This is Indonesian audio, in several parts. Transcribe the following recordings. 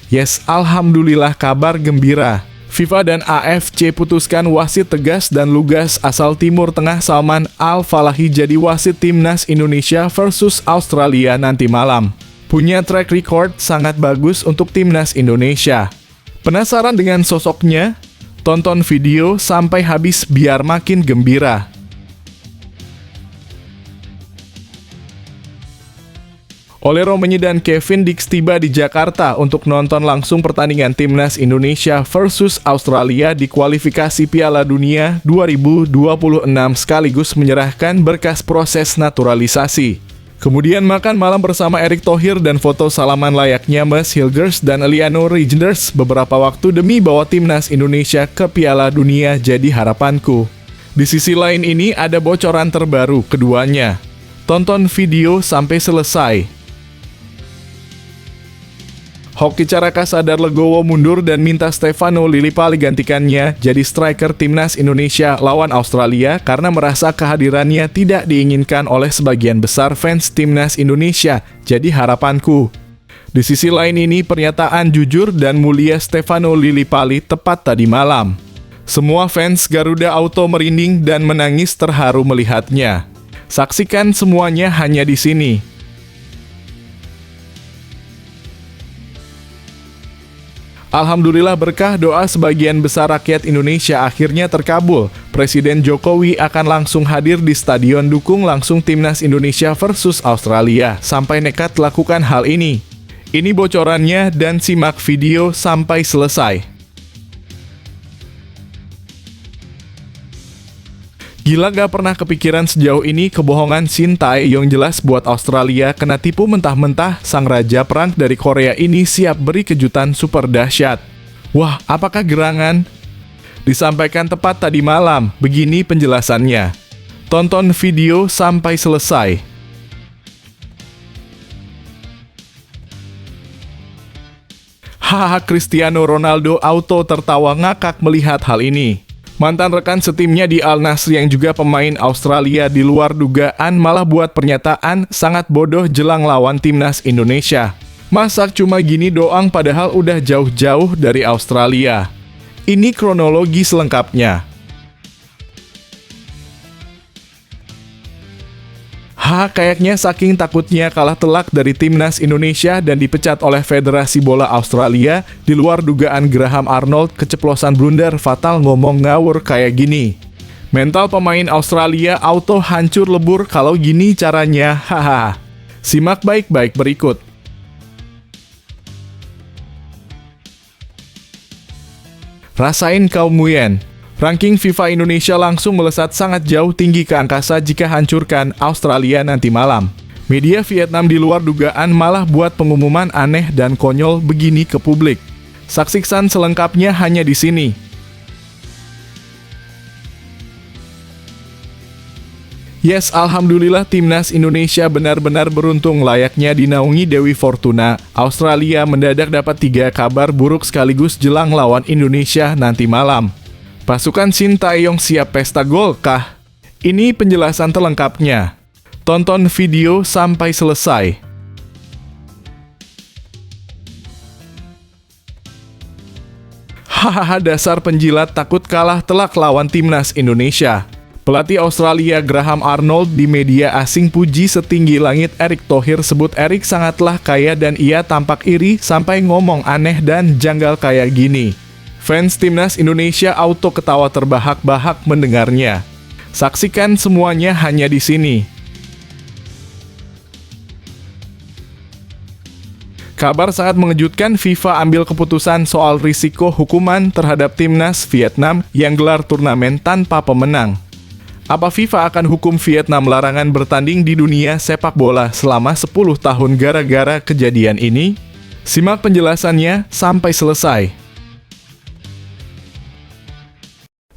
Yes, alhamdulillah kabar gembira. FIFA dan AFC putuskan wasit tegas dan lugas asal Timur Tengah Salman Al-Falahi jadi wasit timnas Indonesia versus Australia nanti malam. Punya track record sangat bagus untuk timnas Indonesia. Penasaran dengan sosoknya? Tonton video sampai habis biar makin gembira. Ole Romenyi dan Kevin Dix tiba di Jakarta untuk nonton langsung pertandingan timnas Indonesia versus Australia di kualifikasi Piala Dunia 2026 sekaligus menyerahkan berkas proses naturalisasi. Kemudian makan malam bersama Erick Thohir dan foto salaman layaknya Mas Hilgers dan Eliano Regenders beberapa waktu demi bawa timnas Indonesia ke Piala Dunia jadi harapanku. Di sisi lain ini ada bocoran terbaru keduanya. Tonton video sampai selesai. Hoki Caraka sadar legowo mundur dan minta Stefano Lillipali gantikannya jadi striker timnas Indonesia lawan Australia karena merasa kehadirannya tidak diinginkan oleh sebagian besar fans timnas Indonesia, jadi harapanku. Di sisi lain ini pernyataan jujur dan mulia Stefano Lillipali tepat tadi malam. Semua fans Garuda Auto merinding dan menangis terharu melihatnya. Saksikan semuanya hanya di sini. Alhamdulillah berkah doa sebagian besar rakyat Indonesia akhirnya terkabul. Presiden Jokowi akan langsung hadir di stadion dukung langsung timnas Indonesia versus Australia sampai nekat lakukan hal ini. Ini bocorannya dan simak video sampai selesai. Gila gak pernah kepikiran sejauh ini kebohongan Shin Tae-yong jelas buat Australia kena tipu mentah-mentah sang raja perang dari Korea ini siap beri kejutan super dahsyat. Wah, apakah gerangan? Disampaikan tepat tadi malam, begini penjelasannya. Tonton video sampai selesai. Haha, Cristiano Ronaldo Auto tertawa ngakak melihat hal ini. Mantan rekan setimnya di Al Nassr yang juga pemain Australia di luar dugaan malah buat pernyataan sangat bodoh jelang lawan timnas Indonesia. Masak cuma gini doang padahal udah jauh-jauh dari Australia. Ini kronologi selengkapnya. Kayaknya saking takutnya kalah telak dari timnas Indonesia dan dipecat oleh Federasi Bola Australia, di luar dugaan Graham Arnold keceplosan blunder fatal ngomong ngawur kayak gini. Mental pemain Australia Auto hancur lebur kalau gini caranya, haha. Simak baik-baik berikut. Rasain kaum Muyen. Ranking FIFA Indonesia langsung melesat sangat jauh tinggi ke angkasa jika hancurkan Australia nanti malam. Media Vietnam di luar dugaan malah buat pengumuman aneh dan konyol begini ke publik. Saksikan selengkapnya hanya di sini. Yes, alhamdulillah timnas Indonesia benar-benar beruntung layaknya dinaungi Dewi Fortuna. Australia mendadak dapat 3 kabar buruk sekaligus jelang lawan Indonesia nanti malam. Pasukan Shin Tae-yong siap pesta gol kah? Ini penjelasan terlengkapnya. Tonton video sampai selesai. Hahaha, dasar penjilat takut kalah telak lawan timnas Indonesia. Pelatih Australia Graham Arnold di media asing puji setinggi langit Erick Thohir sebut Erick sangatlah kaya dan ia tampak iri sampai ngomong aneh dan janggal kayak gini. Fans timnas Indonesia Auto ketawa terbahak-bahak mendengarnya. Saksikan semuanya hanya di sini. Kabar sangat mengejutkan, FIFA ambil keputusan soal risiko hukuman terhadap timnas Vietnam yang gelar turnamen tanpa pemenang. Apa FIFA akan hukum Vietnam larangan bertanding di dunia sepak bola selama 10 tahun gara-gara kejadian ini? Simak penjelasannya sampai selesai.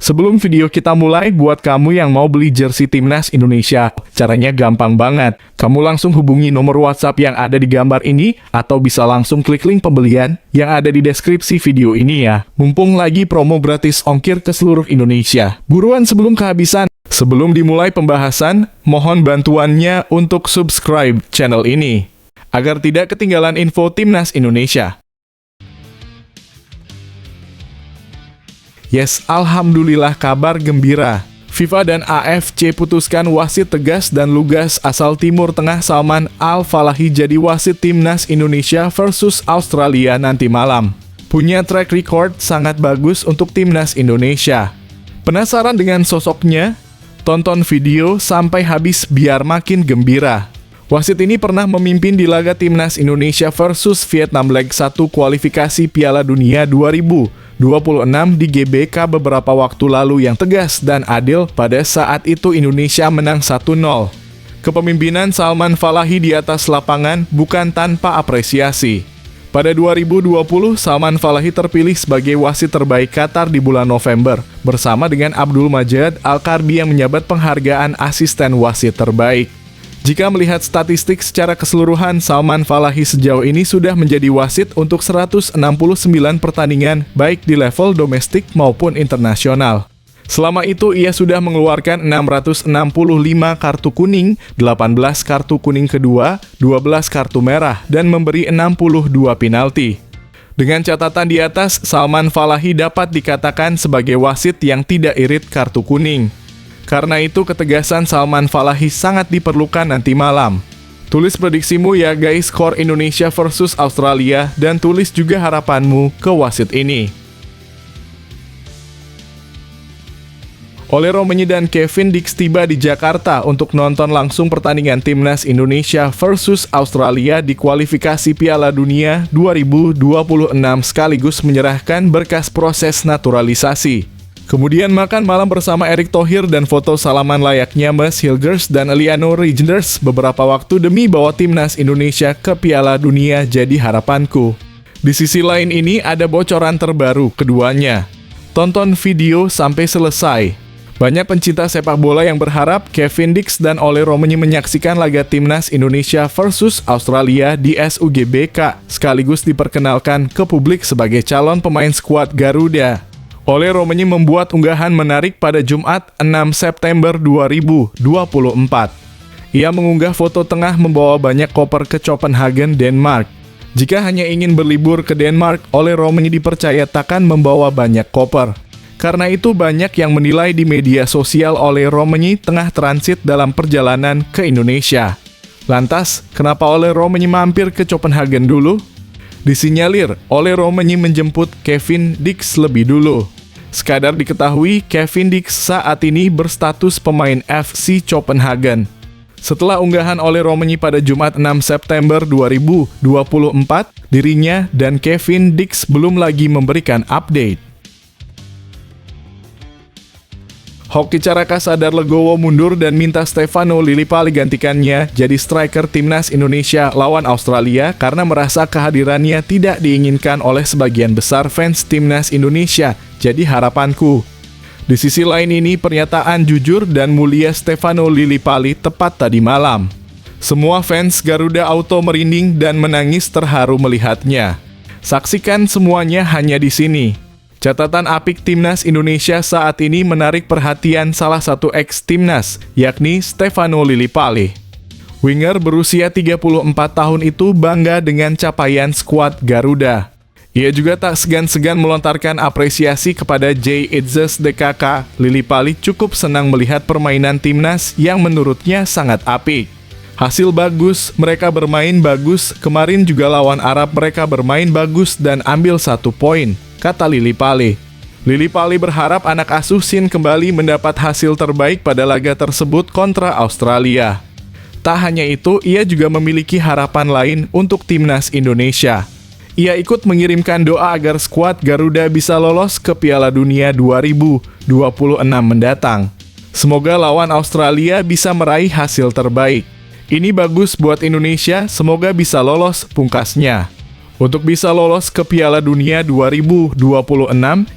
Sebelum video kita mulai, buat kamu yang mau beli jersey timnas Indonesia, caranya gampang banget. Kamu langsung hubungi nomor WhatsApp yang ada di gambar ini, atau bisa langsung klik link pembelian yang ada di deskripsi video ini ya. Mumpung lagi promo gratis ongkir ke seluruh Indonesia. Buruan sebelum kehabisan. Sebelum dimulai pembahasan, mohon bantuannya untuk subscribe channel ini, agar tidak ketinggalan info timnas Indonesia. Yes, alhamdulillah kabar gembira. FIFA dan AFC putuskan wasit tegas dan lugas asal Timur Tengah Salman Al-Falahy jadi wasit timnas Indonesia versus Australia nanti malam. Punya track record sangat bagus untuk timnas Indonesia. Penasaran dengan sosoknya? Tonton video sampai habis biar makin gembira. Wasit ini pernah memimpin di laga timnas Indonesia versus Vietnam leg 1 kualifikasi Piala Dunia 2026 di GBK beberapa waktu lalu yang tegas dan adil pada saat itu Indonesia menang 1-0. Kepemimpinan Salman Falahy di atas lapangan bukan tanpa apresiasi. Pada 2020, Salman Falahy terpilih sebagai wasit terbaik Qatar di bulan November, bersama dengan Abdul Majid Al-Karbi yang menjabat penghargaan asisten wasit terbaik. Jika melihat statistik secara keseluruhan, Salman Falahy sejauh ini sudah menjadi wasit untuk 169 pertandingan, baik di level domestik maupun internasional. Selama itu, ia sudah mengeluarkan 665 kartu kuning, 18 kartu kuning kedua, 12 kartu merah, dan memberi 62 penalti. Dengan catatan di atas, Salman Falahy dapat dikatakan sebagai wasit yang tidak irit kartu kuning. Karena itu, ketegasan Salman Falahy sangat diperlukan nanti malam. Tulis prediksimu ya guys, skor Indonesia versus Australia, dan tulis juga harapanmu ke wasit ini. Ole Romenyi dan Kevin Dix tiba di Jakarta untuk nonton langsung pertandingan timnas Indonesia versus Australia di kualifikasi Piala Dunia 2026 sekaligus menyerahkan berkas proses naturalisasi. Kemudian makan malam bersama Erick Thohir dan foto salaman layaknya Mas Hilgers dan Eliano Regenders beberapa waktu demi bawa timnas Indonesia ke Piala Dunia jadi harapanku. Di sisi lain ini ada bocoran terbaru keduanya. Tonton video sampai selesai. Banyak pencinta sepak bola yang berharap Kevin Dix dan Ole Romenyi menyaksikan laga timnas Indonesia versus Australia di SUGBK, sekaligus diperkenalkan ke publik sebagai calon pemain skuad Garuda. Ole Romenyi membuat unggahan menarik pada Jumat 6 September 2024. Ia mengunggah foto tengah membawa banyak koper ke Copenhagen, Denmark. Jika hanya ingin berlibur ke Denmark, Ole Romenyi dipercaya takkan membawa banyak koper. Karena itu banyak yang menilai di media sosial Ole Romenyi tengah transit dalam perjalanan ke Indonesia. Lantas, kenapa Ole Romenyi mampir ke Copenhagen dulu? Disinyalir, Ole Romenyi menjemput Kevin Dix lebih dulu. Sekadar diketahui, Kevin Dix saat ini berstatus pemain FC Copenhagen. Setelah unggahan Ole Romenyi pada Jumat 6 September 2024, dirinya dan Kevin Dix belum lagi memberikan update. Hoki Caraka sadar legowo mundur dan minta Stefano Lillipali gantikannya jadi striker timnas Indonesia lawan Australia karena merasa kehadirannya tidak diinginkan oleh sebagian besar fans timnas Indonesia. Jadi harapanku. Di sisi lain ini, pernyataan jujur dan mulia Stefano Lillipali tepat tadi malam. Semua fans Garuda Auto merinding dan menangis terharu melihatnya. Saksikan semuanya hanya di sini. Catatan apik timnas Indonesia saat ini menarik perhatian salah satu ex-timnas, yakni Stefano Lillipali. Winger berusia 34 tahun itu bangga dengan capaian skuad Garuda. Ia juga tak segan-segan melontarkan apresiasi kepada J. Itzes DKK. Lillipali cukup senang melihat permainan timnas yang menurutnya sangat apik. Hasil bagus, mereka bermain bagus, kemarin juga lawan Arab mereka bermain bagus dan ambil 1 poin, kata Lillipali. Lillipali berharap anak asuh Sin kembali mendapat hasil terbaik pada laga tersebut kontra Australia. Tak hanya itu, ia juga memiliki harapan lain untuk timnas Indonesia. Ia ikut mengirimkan doa agar skuad Garuda bisa lolos ke Piala Dunia 2026 mendatang. Semoga lawan Australia bisa meraih hasil terbaik. Ini bagus buat Indonesia, semoga bisa lolos, pungkasnya. Untuk bisa lolos ke Piala Dunia 2026,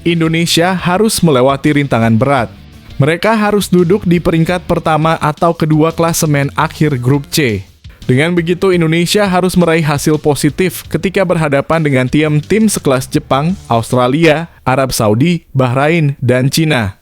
Indonesia harus melewati rintangan berat. Mereka harus duduk di peringkat pertama atau kedua klasemen akhir grup C. Dengan begitu, Indonesia harus meraih hasil positif ketika berhadapan dengan tim sekelas Jepang, Australia, Arab Saudi, Bahrain, dan Cina.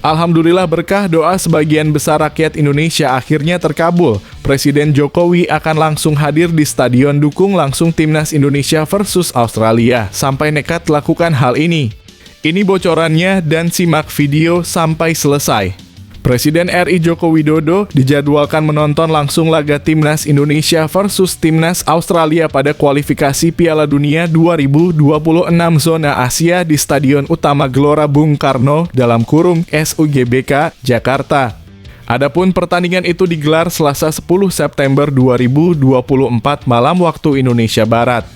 Alhamdulillah berkah doa sebagian besar rakyat Indonesia akhirnya terkabul. Presiden Jokowi akan langsung hadir di stadion dukung langsung Timnas Indonesia versus Australia sampai nekat lakukan hal ini. Ini bocorannya dan simak video sampai selesai. Presiden RI Joko Widodo dijadwalkan menonton langsung laga Timnas Indonesia versus Timnas Australia pada kualifikasi Piala Dunia 2026 zona Asia di Stadion Utama Gelora Bung Karno (SUGBK) Jakarta. Adapun pertandingan itu digelar Selasa 10 September 2024 malam waktu Indonesia Barat.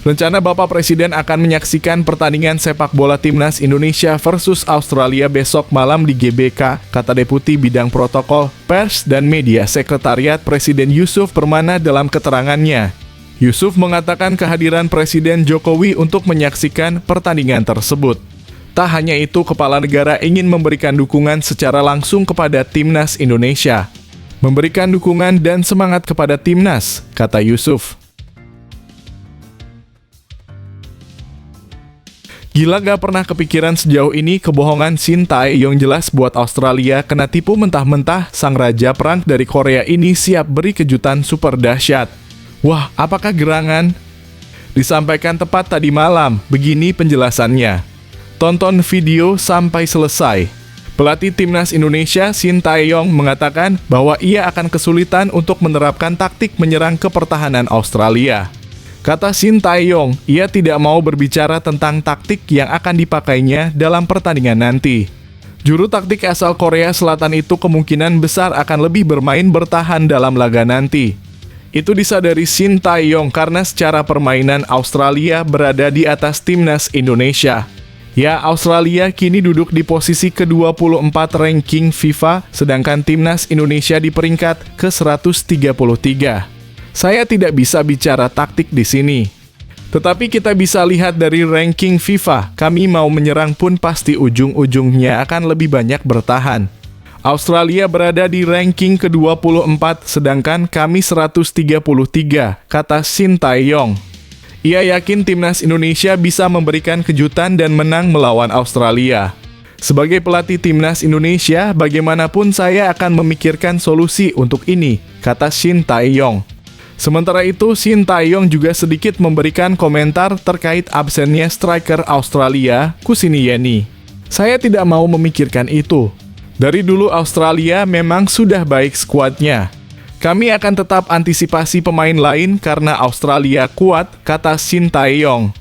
Rencana Bapak Presiden akan menyaksikan pertandingan sepak bola Timnas Indonesia versus Australia besok malam di GBK, kata Deputi Bidang Protokol, Pers dan Media Sekretariat Presiden Yusuf Permana dalam keterangannya. Yusuf mengatakan kehadiran Presiden Jokowi untuk menyaksikan pertandingan tersebut. Tak hanya itu, Kepala Negara ingin memberikan dukungan secara langsung kepada Timnas Indonesia. Memberikan dukungan dan semangat kepada Timnas, kata Yusuf. Gila gak pernah kepikiran sejauh ini kebohongan Shin Tae-yong jelas buat Australia kena tipu mentah-mentah sang raja perang dari Korea ini siap beri kejutan super dahsyat. Wah, apakah gerangan? Disampaikan tepat tadi malam, begini penjelasannya. Tonton video sampai selesai. Pelatih Timnas Indonesia Shin Tae-yong mengatakan bahwa ia akan kesulitan untuk menerapkan taktik menyerang ke pertahanan Australia. Kata Shin Tae-yong, ia tidak mau berbicara tentang taktik yang akan dipakainya dalam pertandingan nanti. Juru taktik asal Korea Selatan itu kemungkinan besar akan lebih bermain bertahan dalam laga nanti. Itu disadari Shin Tae-yong karena secara permainan Australia berada di atas Timnas Indonesia. Ya, Australia kini duduk di posisi ke-24 ranking FIFA, sedangkan Timnas Indonesia di peringkat ke-133. Saya tidak bisa bicara taktik di sini. Tetapi kita bisa lihat dari ranking FIFA, kami mau menyerang pun pasti ujung-ujungnya akan lebih banyak bertahan. Australia berada di ranking ke-24, sedangkan kami 133, kata Shin Tae-yong. Ia yakin Timnas Indonesia bisa memberikan kejutan dan menang melawan Australia. Sebagai pelatih Timnas Indonesia, bagaimanapun saya akan memikirkan solusi untuk ini, kata Shin Tae-yong. Sementara itu, Shin Tae-yong juga sedikit memberikan komentar terkait absennya striker Australia, Kusnierny. Saya tidak mau memikirkan itu. Dari dulu Australia memang sudah baik skuadnya. Kami akan tetap antisipasi pemain lain karena Australia kuat, kata Shin Tae-yong.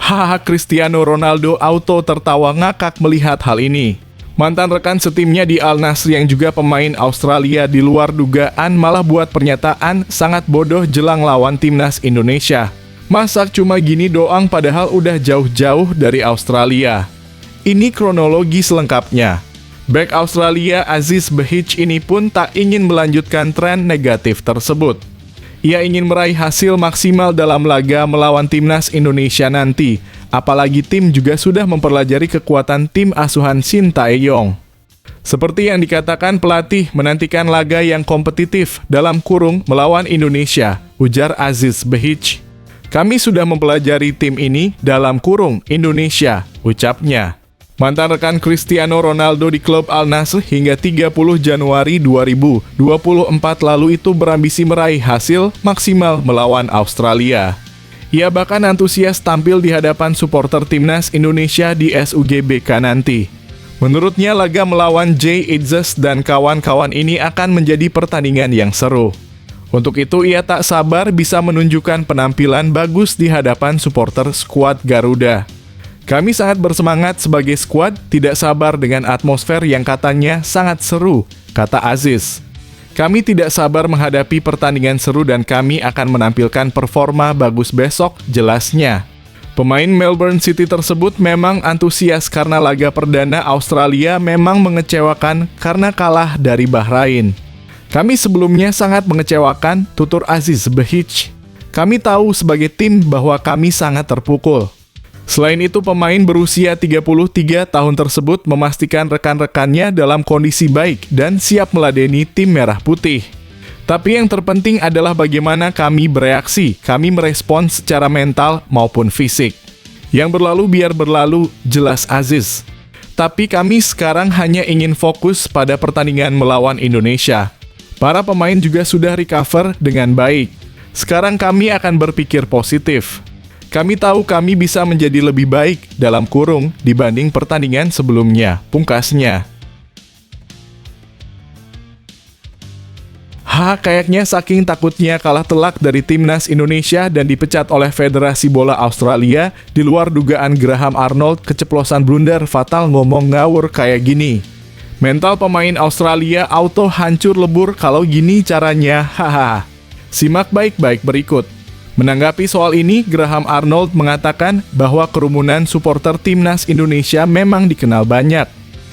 Haha, Cristiano Ronaldo auto tertawa ngakak melihat hal ini. Mantan rekan setimnya di Al Nassr yang juga pemain Australia di luar dugaan malah buat pernyataan sangat bodoh jelang lawan Timnas Indonesia. Masak cuma gini doang padahal udah jauh-jauh dari Australia. Ini kronologi selengkapnya. Bek Australia Aziz Behich ini pun tak ingin melanjutkan tren negatif tersebut. Ia ingin meraih hasil maksimal dalam laga melawan Timnas Indonesia nanti. Apalagi tim juga sudah mempelajari kekuatan tim asuhan Shin Tae-yong. Seperti yang dikatakan pelatih menantikan laga yang kompetitif dalam kurung melawan Indonesia, ujar Aziz Behich. Kami sudah mempelajari tim ini dalam kurung Indonesia, ucapnya. Mantan rekan Cristiano Ronaldo di klub Al Nassr hingga 30 Januari 2024 lalu itu berambisi meraih hasil maksimal melawan Australia. Ia bahkan antusias tampil di hadapan supporter Timnas Indonesia di SUGBK nanti. Menurutnya laga melawan Jay Itzes dan kawan-kawan ini akan menjadi pertandingan yang seru. Untuk itu ia tak sabar bisa menunjukkan penampilan bagus di hadapan supporter skuad Garuda. Kami sangat bersemangat sebagai skuad, tidak sabar dengan atmosfer yang katanya sangat seru, kata Aziz. Kami tidak sabar menghadapi pertandingan seru dan kami akan menampilkan performa bagus besok, jelasnya. Pemain Melbourne City tersebut memang antusias karena laga perdana Australia memang mengecewakan karena kalah dari Bahrain. Kami sebelumnya sangat mengecewakan, tutur Aziz Behich. Kami tahu sebagai tim bahwa kami sangat terpukul. Selain itu, pemain berusia 33 tahun tersebut memastikan rekan-rekannya dalam kondisi baik dan siap meladeni tim merah putih. Tapi yang terpenting adalah bagaimana kami bereaksi, kami merespons secara mental maupun fisik. Yang berlalu biar berlalu, jelas Aziz. Tapi kami sekarang hanya ingin fokus pada pertandingan melawan Indonesia. Para pemain juga sudah recover dengan baik. Sekarang kami akan berpikir positif. Kami tahu kami bisa menjadi lebih baik dalam kurung dibanding pertandingan sebelumnya, pungkasnya. Kayaknya saking takutnya kalah telak dari timnas Indonesia dan dipecat oleh Federasi Bola Australia, di luar dugaan Graham Arnold keceplosan blunder fatal ngomong ngawur kayak gini. Mental pemain Australia auto hancur lebur kalau gini caranya, haha. Simak baik-baik berikut. Menanggapi soal ini, Graham Arnold mengatakan bahwa kerumunan supporter timnas Indonesia memang dikenal banyak.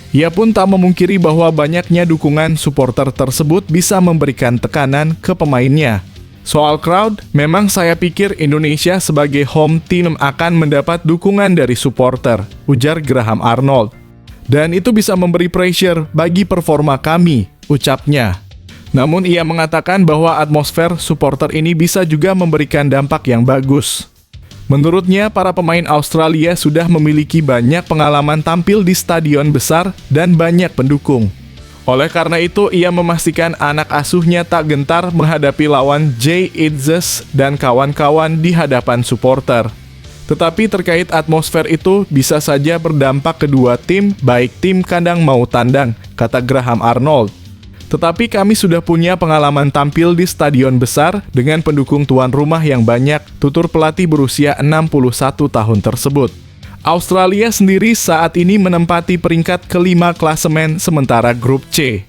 Ia pun tak memungkiri bahwa banyaknya dukungan supporter tersebut bisa memberikan tekanan ke pemainnya. Soal crowd, memang saya pikir Indonesia sebagai home team akan mendapat dukungan dari supporter, ujar Graham Arnold. Dan itu bisa memberi pressure bagi performa kami, ucapnya. Namun ia mengatakan bahwa atmosfer supporter ini bisa juga memberikan dampak yang bagus. Menurutnya, para pemain Australia sudah memiliki banyak pengalaman tampil di stadion besar dan banyak pendukung. Oleh karena itu, ia memastikan anak asuhnya tak gentar menghadapi lawan Jay Itzes dan kawan-kawan di hadapan supporter. Tetapi terkait atmosfer itu bisa saja berdampak kedua tim, baik tim kandang mau tandang, kata Graham Arnold. Tetapi kami sudah punya pengalaman tampil di stadion besar dengan pendukung tuan rumah yang banyak, tutur pelatih berusia 61 tahun tersebut. Australia sendiri saat ini menempati peringkat kelima klasemen sementara grup C.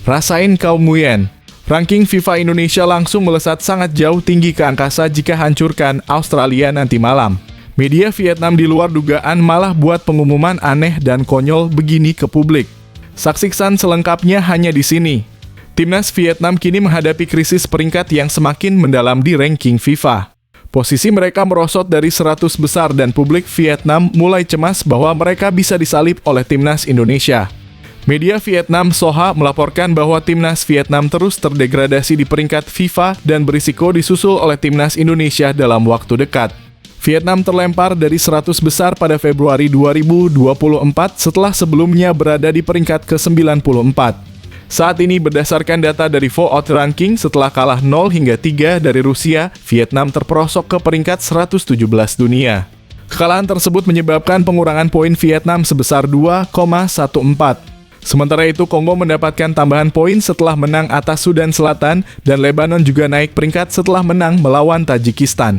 Rasain kaum Nguyen. Ranking FIFA Indonesia langsung melesat sangat jauh tinggi ke angkasa jika hancurkan Australia nanti malam. Media Vietnam di luar dugaan malah buat pengumuman aneh dan konyol begini ke publik. Saksikan selengkapnya hanya di sini. Timnas Vietnam kini menghadapi krisis peringkat yang semakin mendalam di ranking FIFA. Posisi mereka merosot dari 100 besar dan publik Vietnam mulai cemas bahwa mereka bisa disalip oleh timnas Indonesia. Media Vietnam Soha melaporkan bahwa timnas Vietnam terus terdegradasi di peringkat FIFA dan berisiko disusul oleh timnas Indonesia dalam waktu dekat. Vietnam terlempar dari 100 besar pada Februari 2024 setelah sebelumnya berada di peringkat ke-94. Saat ini berdasarkan data dari Vote Ranking setelah kalah 0 hingga 3 dari Rusia, Vietnam terperosok ke peringkat 117 dunia. Kekalahan tersebut menyebabkan pengurangan poin Vietnam sebesar 2,14. Sementara itu, Kongo mendapatkan tambahan poin setelah menang atas Sudan Selatan dan Lebanon juga naik peringkat setelah menang melawan Tajikistan.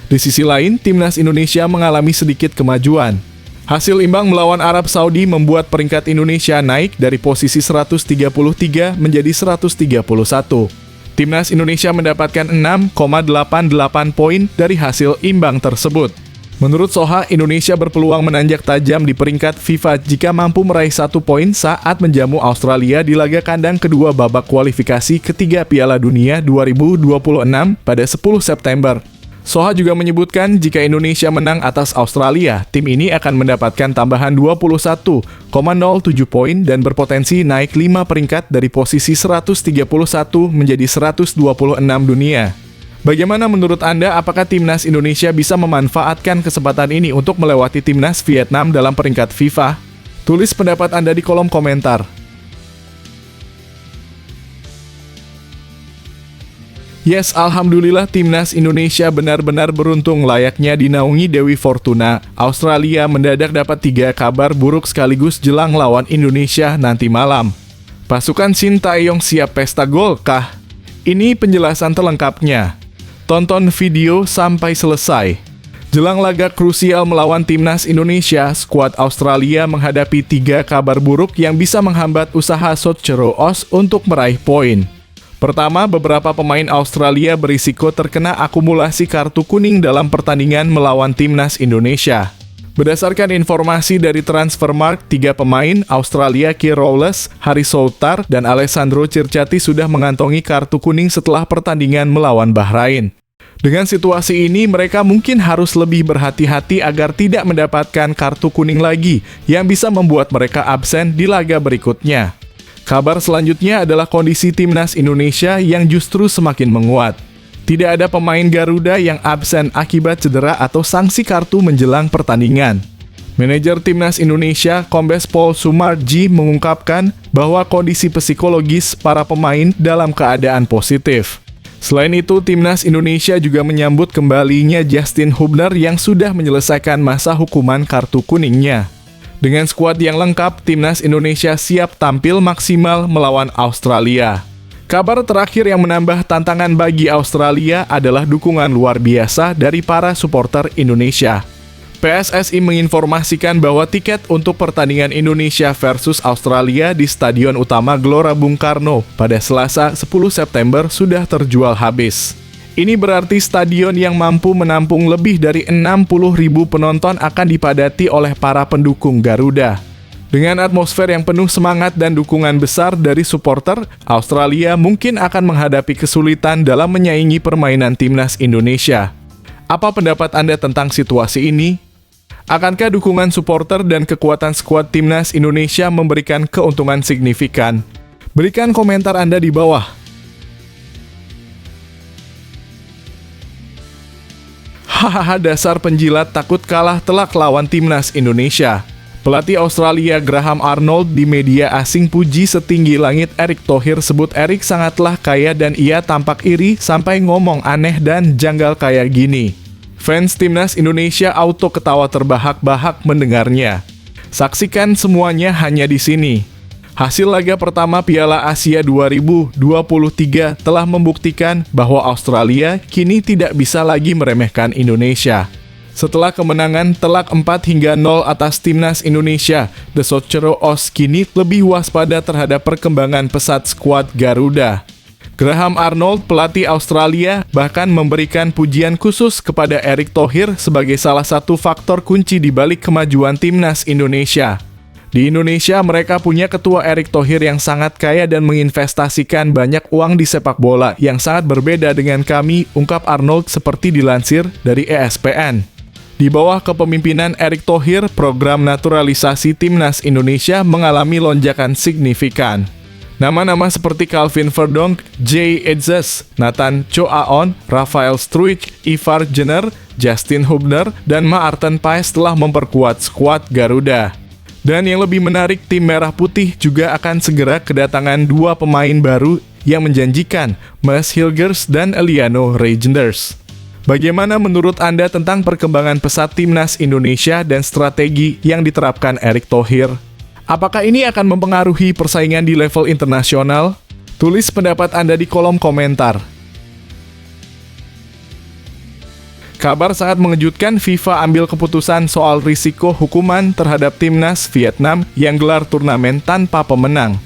Di sisi lain, timnas Indonesia mengalami sedikit kemajuan. Hasil imbang melawan Arab Saudi membuat peringkat Indonesia naik dari posisi 133 menjadi 131. Timnas Indonesia mendapatkan 6,88 poin dari hasil imbang tersebut. Menurut Soha, Indonesia berpeluang menanjak tajam di peringkat FIFA jika mampu meraih 1 poin saat menjamu Australia di laga kandang kedua babak kualifikasi ketiga Piala Dunia 2026 pada 10 September. Soha juga menyebutkan jika Indonesia menang atas Australia, tim ini akan mendapatkan tambahan 21,07 poin dan berpotensi naik 5 peringkat dari posisi 131 menjadi 126 dunia. Bagaimana menurut Anda, apakah timnas Indonesia bisa memanfaatkan kesempatan ini untuk melewati timnas Vietnam dalam peringkat FIFA? Tulis pendapat Anda di kolom komentar. Yes, alhamdulillah timnas Indonesia benar-benar beruntung layaknya dinaungi Dewi Fortuna. Australia mendadak dapat 3 kabar buruk sekaligus jelang lawan Indonesia nanti malam. Pasukan Sintayong siap pesta gol kah? Ini penjelasan terlengkapnya. Tonton video sampai selesai. Jelang laga krusial melawan timnas Indonesia, skuad Australia menghadapi 3 kabar buruk yang bisa menghambat usaha Sotjeroos untuk meraih poin. Pertama, beberapa pemain Australia berisiko terkena akumulasi kartu kuning dalam pertandingan melawan timnas Indonesia. Berdasarkan informasi dari Transfermarkt, 3 pemain Australia, Keir Rowles, Harry Souttar, dan Alessandro Circati sudah mengantongi kartu kuning setelah pertandingan melawan Bahrain. Dengan situasi ini, mereka mungkin harus lebih berhati-hati agar tidak mendapatkan kartu kuning lagi yang bisa membuat mereka absen di laga berikutnya. Kabar selanjutnya adalah kondisi timnas Indonesia yang justru semakin menguat. Tidak ada pemain Garuda yang absen akibat cedera atau sanksi kartu menjelang pertandingan. Manajer Timnas Indonesia, Kombes Pol Sumarji, mengungkapkan bahwa kondisi psikologis para pemain dalam keadaan positif. Selain itu, Timnas Indonesia juga menyambut kembalinya Justin Hubner yang sudah menyelesaikan masa hukuman kartu kuningnya. Dengan skuad yang lengkap, Timnas Indonesia siap tampil maksimal melawan Australia. Kabar terakhir yang menambah tantangan bagi Australia adalah dukungan luar biasa dari para supporter Indonesia. PSSI menginformasikan bahwa tiket untuk pertandingan Indonesia versus Australia di Stadion Utama Gelora Bung Karno pada Selasa 10 September sudah terjual habis. Ini berarti stadion yang mampu menampung lebih dari 60.000 penonton akan dipadati oleh para pendukung Garuda. Dengan atmosfer yang penuh semangat dan dukungan besar dari supporter, Australia mungkin akan menghadapi kesulitan dalam menyaingi permainan Timnas Indonesia. Apa pendapat Anda tentang situasi ini? Akankah dukungan supporter dan kekuatan skuad Timnas Indonesia memberikan keuntungan signifikan? Berikan komentar Anda di bawah. Hahaha, dasar penjilat takut kalah telak lawan Timnas Indonesia. Pelatih Australia Graham Arnold di media asing puji setinggi langit Erick Thohir, sebut Erick sangatlah kaya dan ia tampak iri sampai ngomong aneh dan janggal kayak gini. Fans Timnas Indonesia auto ketawa terbahak-bahak mendengarnya. Saksikan semuanya hanya di sini. Hasil laga pertama Piala Asia 2023 telah membuktikan bahwa Australia kini tidak bisa lagi meremehkan Indonesia. Setelah kemenangan telak 4-0 atas Timnas Indonesia, The Socceroos kini lebih waspada terhadap perkembangan pesat skuad Garuda. Graham Arnold, pelatih Australia, bahkan memberikan pujian khusus kepada Erick Thohir sebagai salah satu faktor kunci di balik kemajuan Timnas Indonesia. Di Indonesia, mereka punya ketua Erick Thohir yang sangat kaya dan menginvestasikan banyak uang di sepak bola yang sangat berbeda dengan kami, ungkap Arnold seperti dilansir dari ESPN. Di bawah kepemimpinan Erick Thohir, program naturalisasi Timnas Indonesia mengalami lonjakan signifikan. Nama-nama seperti Calvin Verdonk, Jay Edzes, Nathan Choaon, Rafael Struijk, Ivar Jenner, Justin Hubner, dan Maarten Paes telah memperkuat skuad Garuda. Dan yang lebih menarik, tim Merah Putih juga akan segera kedatangan dua pemain baru yang menjanjikan, Maes Hilgers dan Eliano Reijnders. Bagaimana menurut Anda tentang perkembangan pesat Timnas Indonesia dan strategi yang diterapkan Erick Thohir? Apakah ini akan mempengaruhi persaingan di level internasional? Tulis pendapat Anda di kolom komentar. Kabar sangat mengejutkan, FIFA ambil keputusan soal risiko hukuman terhadap Timnas Vietnam yang gelar turnamen tanpa pemenang.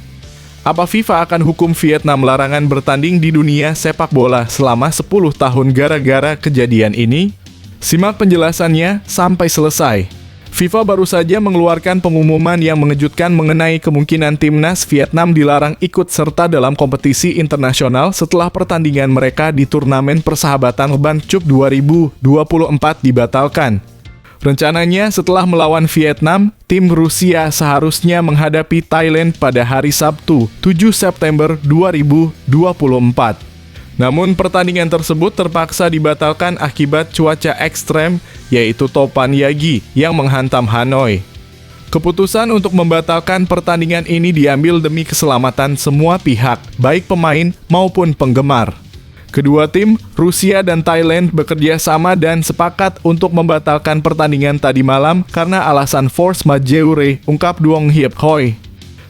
Apa FIFA akan hukum Vietnam larangan bertanding di dunia sepak bola selama 10 tahun gara-gara kejadian ini? Simak penjelasannya sampai selesai. FIFA baru saja mengeluarkan pengumuman yang mengejutkan mengenai kemungkinan Timnas Vietnam dilarang ikut serta dalam kompetisi internasional setelah pertandingan mereka di turnamen persahabatan Ban Cup 2024 dibatalkan. Rencananya setelah melawan Vietnam, tim Rusia seharusnya menghadapi Thailand pada hari Sabtu, 7 September 2024. Namun pertandingan tersebut terpaksa dibatalkan akibat cuaca ekstrem, yaitu topan Yagi yang menghantam Hanoi. Keputusan untuk membatalkan pertandingan ini diambil demi keselamatan semua pihak, baik pemain maupun penggemar. Kedua tim, Rusia dan Thailand, bekerja sama dan sepakat untuk membatalkan pertandingan tadi malam karena alasan force majeure, ungkap Duong Hiep Hoi.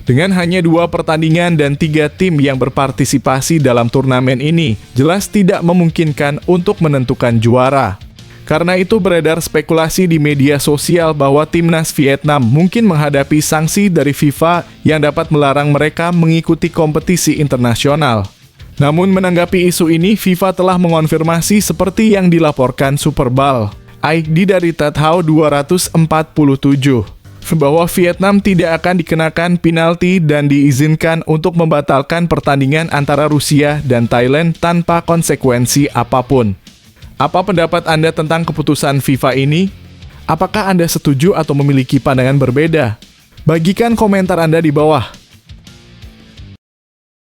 Dengan hanya 2 pertandingan dan 3 tim yang berpartisipasi dalam turnamen ini, jelas tidak memungkinkan untuk menentukan juara. Karena itu beredar spekulasi di media sosial bahwa Timnas Vietnam mungkin menghadapi sanksi dari FIFA yang dapat melarang mereka mengikuti kompetisi internasional. Namun menanggapi isu ini, FIFA telah mengonfirmasi seperti yang dilaporkan Superball ID dari Tathao 247. Bahwa Vietnam tidak akan dikenakan penalti dan diizinkan untuk membatalkan pertandingan antara Rusia dan Thailand tanpa konsekuensi apapun. Apa pendapat Anda tentang keputusan FIFA ini? Apakah Anda setuju atau memiliki pandangan berbeda? Bagikan komentar Anda di bawah.